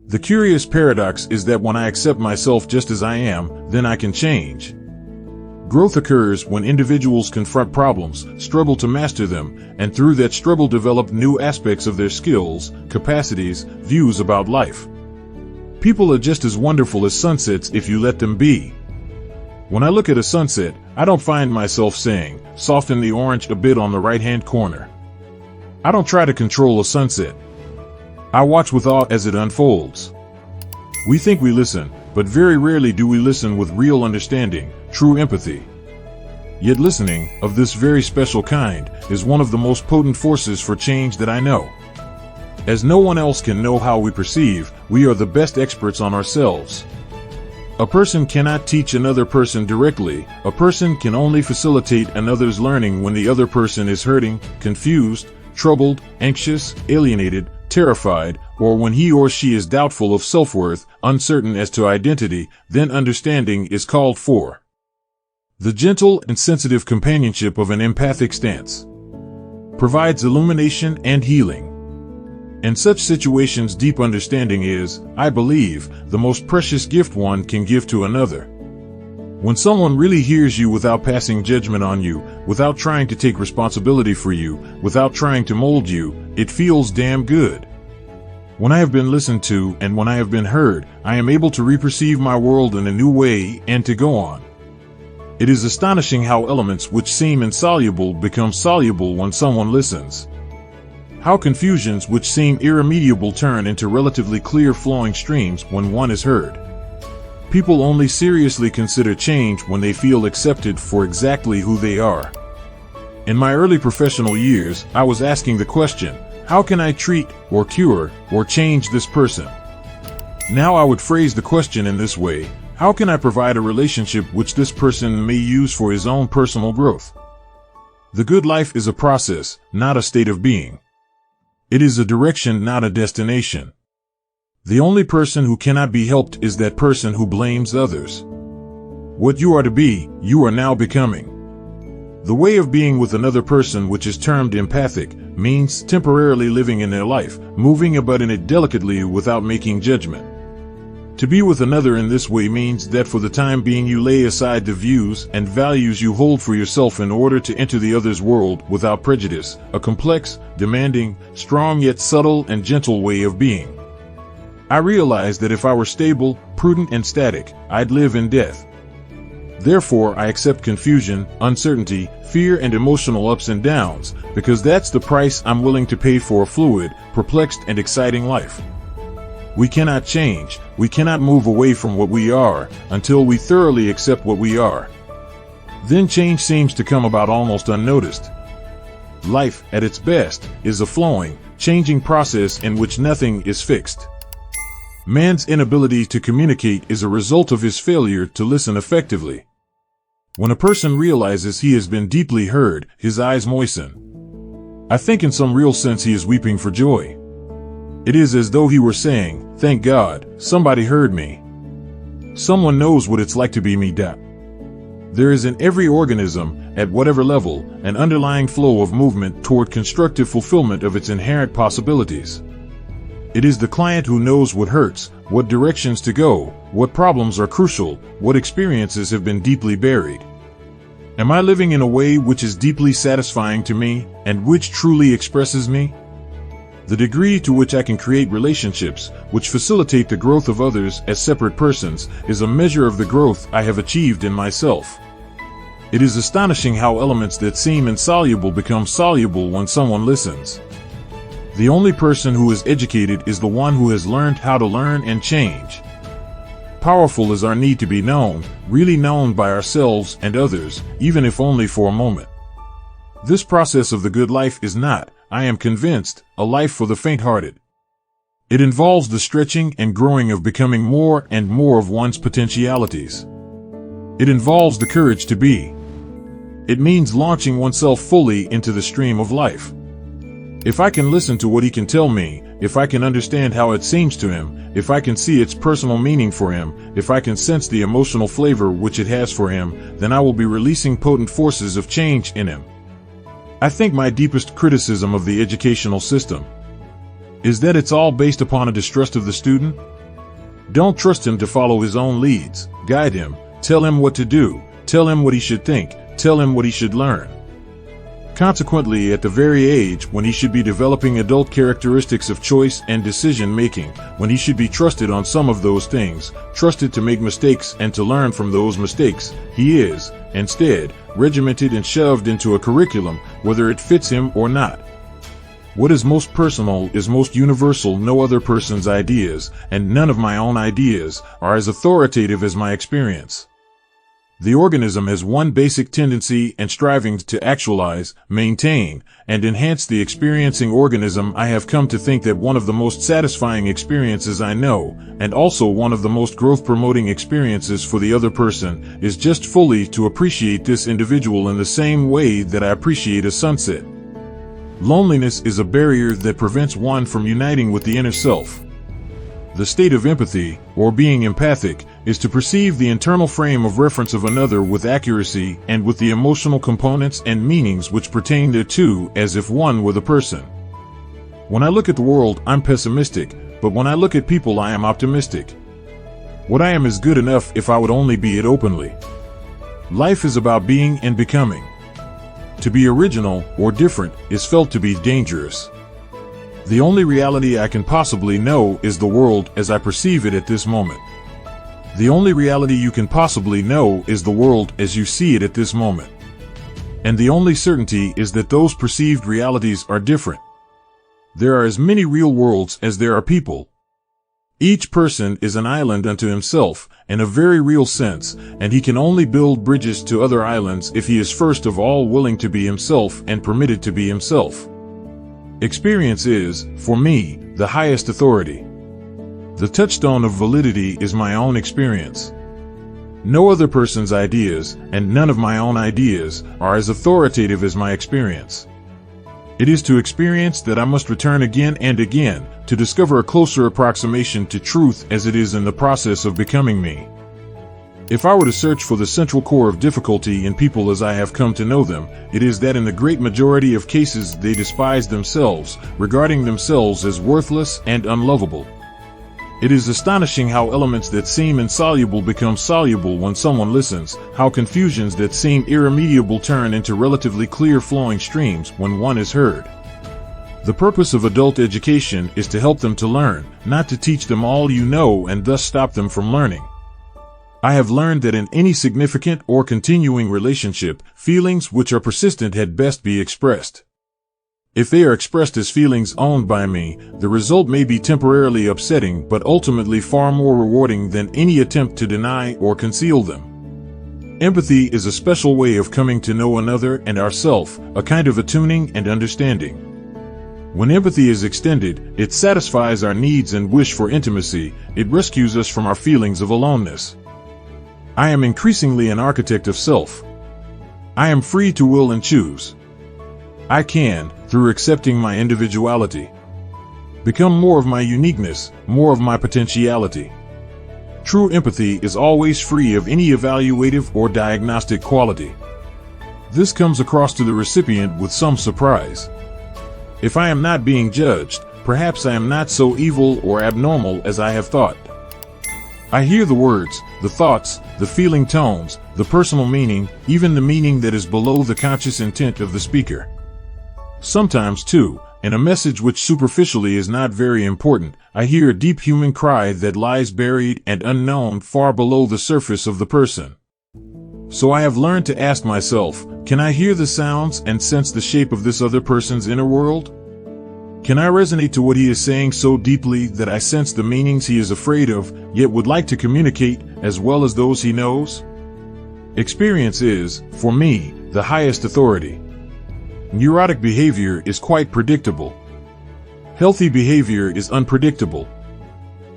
The curious paradox is that when I accept myself just as I am, then I can change. Growth occurs when individuals confront problems, struggle to master them, and through that struggle develop new aspects of their skills, capacities, views about life. People are just as wonderful as sunsets if you let them be. When I look at a sunset, I don't find myself saying, "Soften the orange a bit on the right-hand corner." I don't try to control a sunset. I watch with awe as it unfolds. We think we listen, but very rarely do we listen with real understanding, true empathy. Yet listening, of this very special kind, is one of the most potent forces for change that I know. As no one else can know how we perceive, we are the best experts on ourselves. A person cannot teach another person directly. A person can only facilitate another's learning when the other person is hurting, confused, troubled, anxious, alienated, terrified, or when he or she is doubtful of self-worth, uncertain as to identity. Then understanding is called for. The gentle and sensitive companionship of an empathic stance provides illumination and healing. In such situations, deep understanding is, I believe, the most precious gift one can give to another. When someone really hears you without passing judgment on you, without trying to take responsibility for you, without trying to mold you, it feels damn good. When I have been listened to and when I have been heard, I am able to reperceive my world in a new way and to go on. It is astonishing how elements which seem insoluble become soluble when someone listens. How confusions which seem irremediable turn into relatively clear flowing streams when one is heard. People only seriously consider change when they feel accepted for exactly who they are. In my early professional years, I was asking the question, how can I treat, or cure, or change this person? Now I would phrase the question in this way, how can I provide a relationship which this person may use for his own personal growth? The good life is a process, not a state of being. It is a direction, not a destination. The only person who cannot be helped is that person who blames others. What you are to be, you are now becoming. The way of being with another person, which is termed empathic, means temporarily living in their life, moving about in it delicately without making judgment. To be with another in this way means that for the time being you lay aside the views and values you hold for yourself in order to enter the other's world without prejudice, a complex, demanding, strong yet subtle and gentle way of being. I realized that if I were stable, prudent and static, I'd live in death. Therefore, I accept confusion, uncertainty, fear and emotional ups and downs, because that's the price I'm willing to pay for a fluid, perplexed and exciting life. We cannot change, we cannot move away from what we are, until we thoroughly accept what we are. Then change seems to come about almost unnoticed. Life, at its best, is a flowing, changing process in which nothing is fixed. Man's inability to communicate is a result of his failure to listen effectively. When a person realizes he has been deeply heard, his eyes moisten. I think in some real sense he is weeping for joy. It is as though he were saying, "Thank God, somebody heard me. Someone knows what it's like to be me." There is in every organism, at whatever level, an underlying flow of movement toward constructive fulfillment of its inherent possibilities. It is the client who knows what hurts, what directions to go, what problems are crucial, what experiences have been deeply buried. Am I living in a way which is deeply satisfying to me, and which truly expresses me? The degree to which I can create relationships, which facilitate the growth of others as separate persons, is a measure of the growth I have achieved in myself. It is astonishing how elements that seem insoluble become soluble when someone listens. The only person who is educated is the one who has learned how to learn and change. Powerful is our need to be known, really known by ourselves and others, even if only for a moment. This process of the good life is not, I am convinced, a life for the faint-hearted. It involves the stretching and growing of becoming more and more of one's potentialities. It involves the courage to be. It means launching oneself fully into the stream of life. If I can listen to what he can tell me, if I can understand how it seems to him, if I can see its personal meaning for him, if I can sense the emotional flavor which it has for him, then I will be releasing potent forces of change in him. I think my deepest criticism of the educational system is that it's all based upon a distrust of the student. Don't trust him to follow his own leads. Guide him, tell him what to do, tell him what he should think, tell him what he should learn. Consequently, at the very age when he should be developing adult characteristics of choice and decision-making, when he should be trusted on some of those things, trusted to make mistakes and to learn from those mistakes, he is, instead, regimented and shoved into a curriculum, whether it fits him or not. What is most personal is most universal. No other person's ideas, and none of my own ideas, are as authoritative as my experience. The organism has one basic tendency and striving to actualize, maintain, and enhance the experiencing organism. I have come to think that one of the most satisfying experiences I know, and also one of the most growth-promoting experiences for the other person, is just fully to appreciate this individual in the same way that I appreciate a sunset. Loneliness is a barrier that prevents one from uniting with the inner self. The state of empathy, or being empathic, is to perceive the internal frame of reference of another with accuracy and with the emotional components and meanings which pertain thereto as if one were the person. When I look at the world, I'm pessimistic, but when I look at people, I am optimistic. What I am is good enough if I would only be it openly. Life is about being and becoming. To be original or different is felt to be dangerous. The only reality I can possibly know is the world as I perceive it at this moment. The only reality you can possibly know is the world as you see it at this moment. And the only certainty is that those perceived realities are different. There are as many real worlds as there are people. Each person is an island unto himself, in a very real sense, and he can only build bridges to other islands if he is first of all willing to be himself and permitted to be himself. Experience is, for me, the highest authority. The touchstone of validity is my own experience. No other person's ideas, and none of my own ideas, are as authoritative as my experience. It is to experience that I must return again and again, to discover a closer approximation to truth as it is in the process of becoming me. If I were to search for the central core of difficulty in people as I have come to know them, it is that in the great majority of cases they despise themselves, regarding themselves as worthless and unlovable. It is astonishing how elements that seem insoluble become soluble when someone listens, how confusions that seem irremediable turn into relatively clear-flowing streams when one is heard. The purpose of adult education is to help them to learn, not to teach them all you know and thus stop them from learning. I have learned that in any significant or continuing relationship, feelings which are persistent had best be expressed. If they are expressed as feelings owned by me, the result may be temporarily upsetting but ultimately far more rewarding than any attempt to deny or conceal them. Empathy is a special way of coming to know another and ourself, a kind of attuning and understanding. When empathy is extended, it satisfies our needs and wish for intimacy, it rescues us from our feelings of aloneness. I am increasingly an architect of self. I am free to will and choose. I can, through accepting my individuality, become more of my uniqueness, more of my potentiality. True empathy is always free of any evaluative or diagnostic quality. This comes across to the recipient with some surprise. If I am not being judged, perhaps I am not so evil or abnormal as I have thought. I hear the words, the thoughts, the feeling tones, the personal meaning, even the meaning that is below the conscious intent of the speaker. Sometimes, too, in a message which superficially is not very important, I hear a deep human cry that lies buried and unknown far below the surface of the person. So I have learned to ask myself, can I hear the sounds and sense the shape of this other person's inner world? Can I resonate to what he is saying so deeply that I sense the meanings he is afraid of, yet would like to communicate, as well as those he knows? Experience is, for me, the highest authority. Neurotic behavior is quite predictable. Healthy behavior is unpredictable.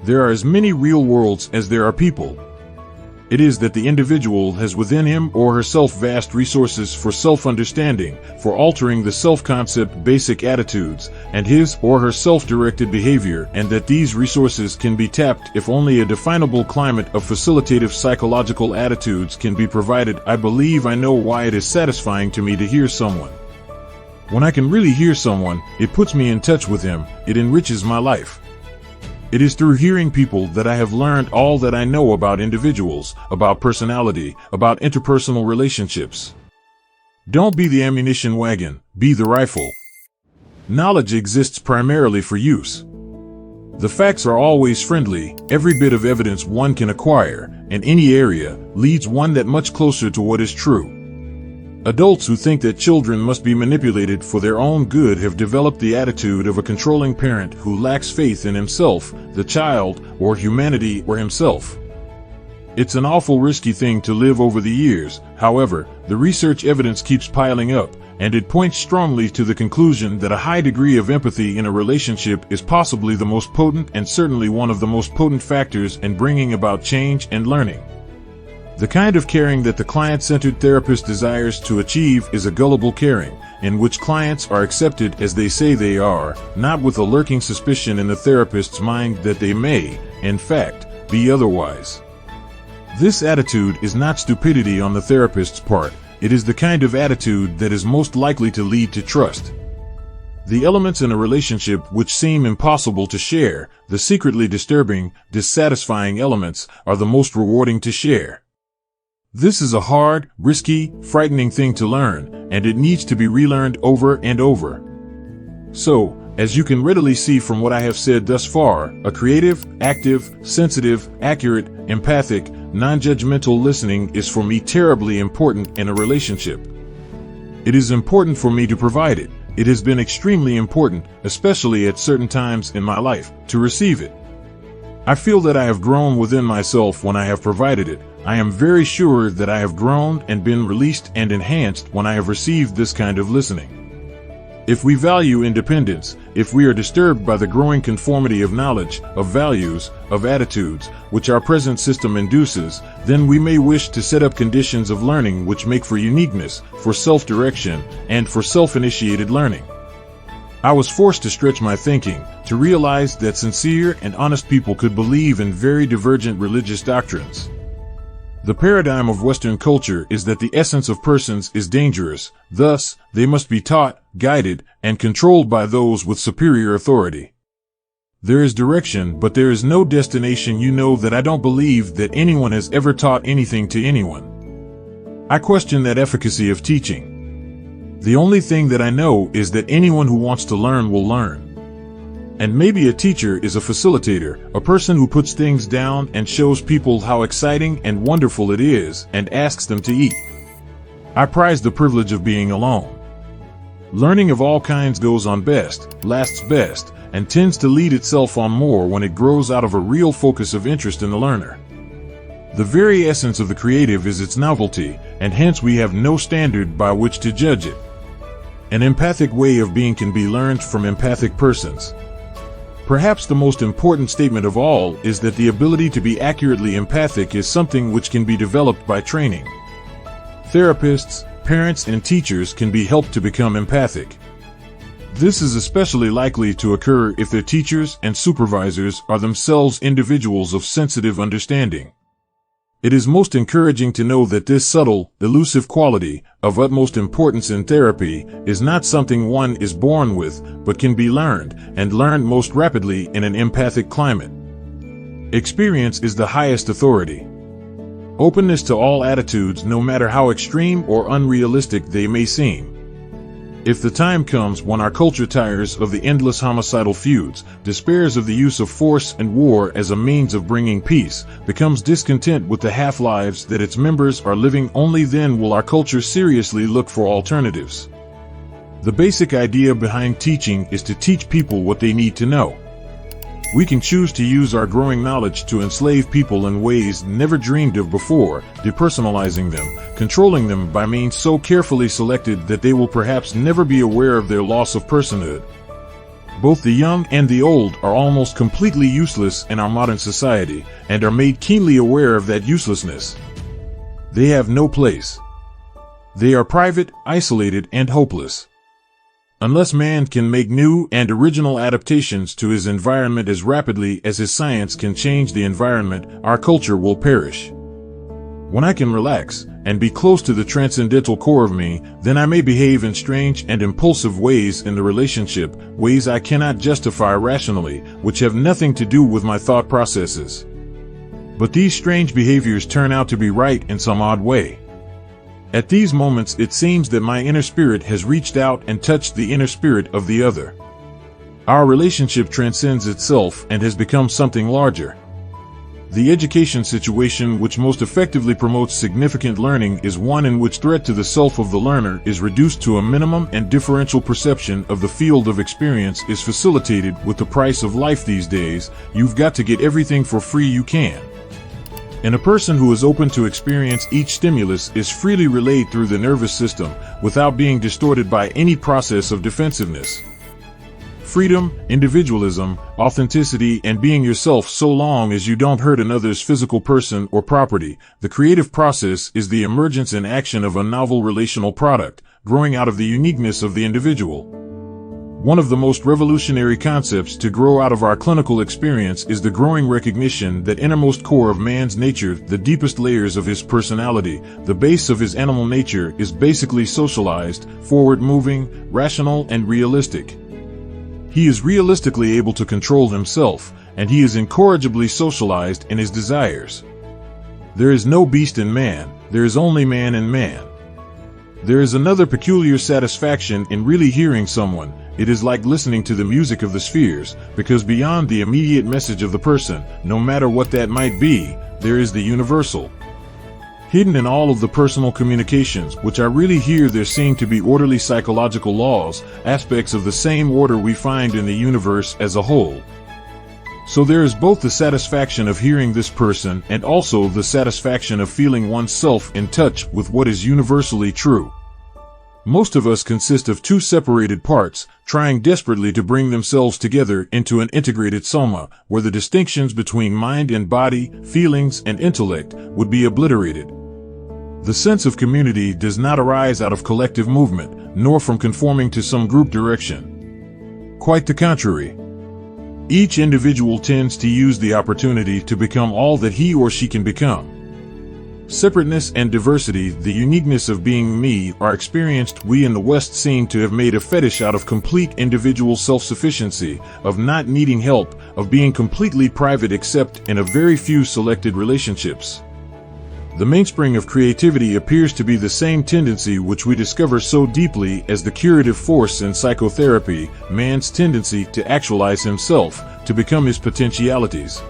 There are as many real worlds as there are people. It is that the individual has within him or herself vast resources for self-understanding, for altering the self-concept basic attitudes, and his or her self-directed behavior, and that these resources can be tapped if only a definable climate of facilitative psychological attitudes can be provided. I believe I know why it is satisfying to me to hear someone. When I can really hear someone, it puts me in touch with him, it enriches my life. It is through hearing people that I have learned all that I know about individuals, about personality, about interpersonal relationships. Don't be the ammunition wagon, be the rifle. Knowledge exists primarily for use. The facts are always friendly. Every bit of evidence one can acquire, in any area, leads one that much closer to what is true. Adults who think that children must be manipulated for their own good have developed the attitude of a controlling parent who lacks faith in himself, the child, or humanity, or himself. It's an awful risky thing to live over the years. However, the research evidence keeps piling up, and it points strongly to the conclusion that a high degree of empathy in a relationship is possibly the most potent and certainly one of the most potent factors in bringing about change and learning. The kind of caring that the client-centered therapist desires to achieve is a gullible caring, in which clients are accepted as they say they are, not with a lurking suspicion in the therapist's mind that they may, in fact, be otherwise. This attitude is not stupidity on the therapist's part. It is the kind of attitude that is most likely to lead to trust. The elements in a relationship which seem impossible to share, the secretly disturbing, dissatisfying elements, are the most rewarding to share. This is a hard, risky, frightening thing to learn, and it needs to be relearned over and over. So, as you can readily see from what I have said thus far, a creative, active, sensitive, accurate, empathic, non-judgmental listening is for me terribly important in a relationship. It is important for me to provide it. It has been extremely important, especially at certain times in my life, to receive it. I feel that I have grown within myself when I have provided it. I am very sure that I have grown and been released and enhanced when I have received this kind of listening. If we value independence, if we are disturbed by the growing conformity of knowledge, of values, of attitudes, which our present system induces, then we may wish to set up conditions of learning which make for uniqueness, for self-direction, and for self-initiated learning. I was forced to stretch my thinking, to realize that sincere and honest people could believe in very divergent religious doctrines. The paradigm of Western culture is that the essence of persons is dangerous, thus, they must be taught, guided, and controlled by those with superior authority. There is direction, but there is no destination. You know that I don't believe that anyone has ever taught anything to anyone. I question that efficacy of teaching. The only thing that I know is that anyone who wants to learn will learn. And maybe a teacher is a facilitator, a person who puts things down and shows people how exciting and wonderful it is and asks them to eat. I prize the privilege of being alone. Learning of all kinds goes on best, lasts best, and tends to lead itself on more when it grows out of a real focus of interest in the learner. The very essence of the creative is its novelty, and hence we have no standard by which to judge it. An empathic way of being can be learned from empathic persons. Perhaps the most important statement of all is that the ability to be accurately empathic is something which can be developed by training. Therapists, parents, and teachers can be helped to become empathic. This is especially likely to occur if their teachers and supervisors are themselves individuals of sensitive understanding. It is most encouraging to know that this subtle, elusive quality, of utmost importance in therapy, is not something one is born with, but can be learned, and learned most rapidly in an empathic climate. Experience is the highest authority. Openness to all attitudes, no matter how extreme or unrealistic they may seem. If the time comes when our culture tires of the endless homicidal feuds, despairs of the use of force and war as a means of bringing peace, becomes discontent with the half-lives that its members are living, only then will our culture seriously look for alternatives. The basic idea behind teaching is to teach people what they need to know. We can choose to use our growing knowledge to enslave people in ways never dreamed of before, depersonalizing them, controlling them by means so carefully selected that they will perhaps never be aware of their loss of personhood. Both the young and the old are almost completely useless in our modern society, and are made keenly aware of that uselessness. They have no place. They are private, isolated, and hopeless. Unless man can make new and original adaptations to his environment as rapidly as his science can change the environment, our culture will perish. When I can relax and be close to the transcendental core of me, then I may behave in strange and impulsive ways in the relationship, ways I cannot justify rationally, which have nothing to do with my thought processes. But these strange behaviors turn out to be right in some odd way. At these moments, it seems that my inner spirit has reached out and touched the inner spirit of the other. Our relationship transcends itself and has become something larger. The education situation which most effectively promotes significant learning is one in which threat to the self of the learner is reduced to a minimum and differential perception of the field of experience is facilitated. With the price of life these days, you've got to get everything for free you can. And a person who is open to experience each stimulus is freely relayed through the nervous system without being distorted by any process of defensiveness. Freedom, individualism, authenticity, and being yourself so long as you don't hurt another's physical person or property. The creative process is the emergence and action of a novel relational product, growing out of the uniqueness of the individual. One of the most revolutionary concepts to grow out of our clinical experience is the growing recognition that innermost core of man's nature, the deepest layers of his personality, the base of his animal nature, is basically socialized, forward-moving, rational, and realistic. He is realistically able to control himself, and he is incorrigibly socialized in his desires. There is no beast in man, there is only man in man. There is another peculiar satisfaction in really hearing someone. It is like listening to the music of the spheres, because beyond the immediate message of the person, no matter what that might be, there is the universal. Hidden in all of the personal communications, which I really hear there seem to be orderly psychological laws, aspects of the same order we find in the universe as a whole. So there is both the satisfaction of hearing this person and also the satisfaction of feeling oneself in touch with what is universally true. Most of us consist of two separated parts, trying desperately to bring themselves together into an integrated soma, where the distinctions between mind and body, feelings and intellect would be obliterated. The sense of community does not arise out of collective movement, nor from conforming to some group direction. Quite the contrary. Each individual tends to use the opportunity to become all that he or she can become. Separateness and diversity, the uniqueness of being me, are experienced. We in the West seem to have made a fetish out of complete individual self-sufficiency, of not needing help, of being completely private except in a very few selected relationships. The mainspring of creativity appears to be the same tendency which we discover so deeply as the curative force in psychotherapy, man's tendency to actualize himself, to become his potentialities.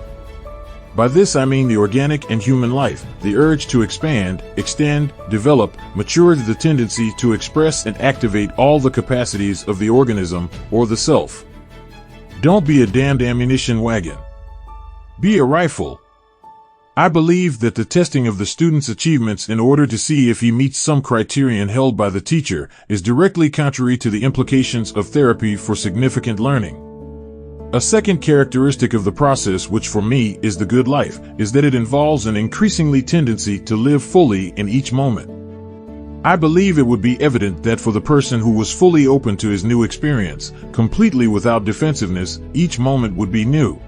By this I mean the organic and human life, the urge to expand, extend, develop, mature, the tendency to express and activate all the capacities of the organism, or the self. Don't be a damned ammunition wagon. Be a rifle. I believe that the testing of the student's achievements in order to see if he meets some criterion held by the teacher is directly contrary to the implications of therapy for significant learning. A second characteristic of the process, which for me is the good life, is that it involves an increasingly tendency to live fully in each moment. I believe it would be evident that for the person who was fully open to his new experience, completely without defensiveness, each moment would be new.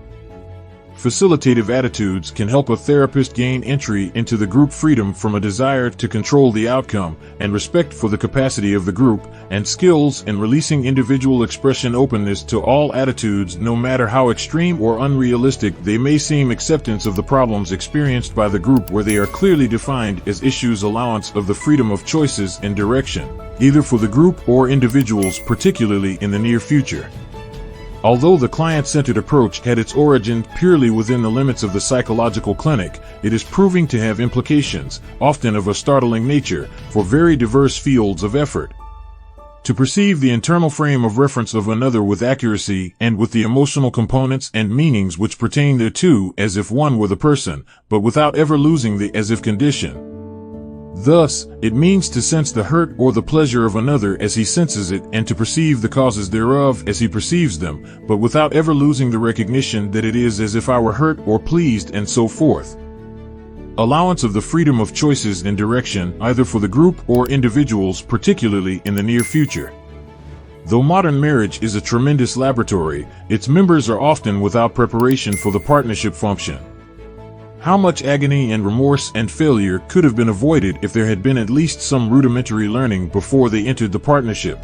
Facilitative attitudes can help a therapist gain entry into the group, freedom from a desire to control the outcome, and respect for the capacity of the group, and skills in releasing individual expression, openness to all attitudes no matter how extreme or unrealistic they may seem, acceptance of the problems experienced by the group where they are clearly defined as issues, allowance of the freedom of choices and direction, either for the group or individuals, particularly in the near future. Although the client-centered approach had its origin purely within the limits of the psychological clinic, it is proving to have implications, often of a startling nature, for very diverse fields of effort. To perceive the internal frame of reference of another with accuracy and with the emotional components and meanings which pertain thereto as if one were the person, but without ever losing the as-if condition. Thus, it means to sense the hurt or the pleasure of another as he senses it, and to perceive the causes thereof as he perceives them, but without ever losing the recognition that it is as if I were hurt or pleased, and so forth. Allowance of the freedom of choices and direction, either for the group or individuals, particularly in the near future. Though modern marriage is a tremendous laboratory, its members are often without preparation for the partnership function. How much agony and remorse and failure could have been avoided if there had been at least some rudimentary learning before they entered the partnership?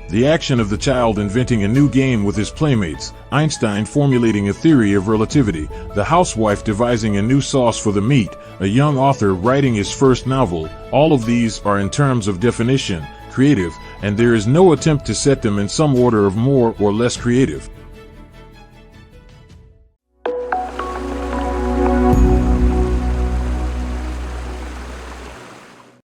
The action of the child inventing a new game with his playmates, Einstein formulating a theory of relativity, the housewife devising a new sauce for the meat, a young author writing his first novel, all of these are in terms of definition creative, and there is no attempt to set them in some order of more or less creative.